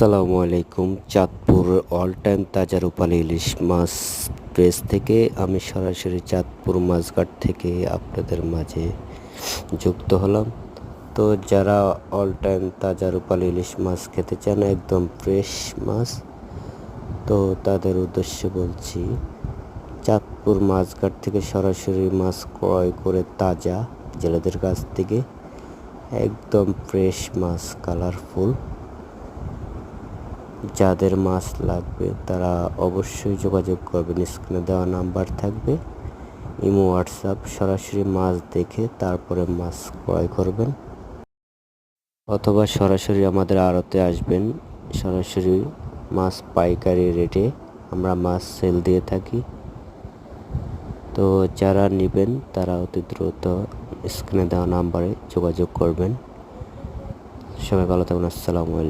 আসসালামু আলাইকুম। Chandpur all time তাজা রূপালী ইলিশ মাছ পেজ থেকে আমি সরাসরি চাঁদপুর মাছঘাট থেকে আপনাদের মাঝে যুক্ত হলাম। তো যারা অল টাইম তাজা রূপালী ইলিশ মাছ খেতে চান, একদম ফ্রেশ মাছ, তো তাদের উদ্দেশ্যে বলছি, চাঁদপুর মাছঘাট থেকে সরাসরি মাছ ক্রয় করে তাজা জেলেদের কাছ থেকে একদম ফ্রেশ মাছ, কালারফুল। যাদের মাছ লাগবে তারা অবশ্যই যোগাযোগ করবেন। স্ক্রিনে দেওয়া নাম্বার থাকবে, ইমো, হোয়াটসঅ্যাপ। সরাসরি মাছ দেখে তারপরে মাছ ক্রয় করবেন, অথবা সরাসরি আমাদের আড়তে আসবেন। সরাসরি মাছ পাইকারি রেটে আমরা মাছ সেল দিয়ে থাকি। তো যারা নেবেন তারা অতি দ্রুত স্ক্রিনে দেওয়া নাম্বারে যোগাযোগ করবেন। সবাই ভালো থাকুন। আসসালামু আলাইকুম।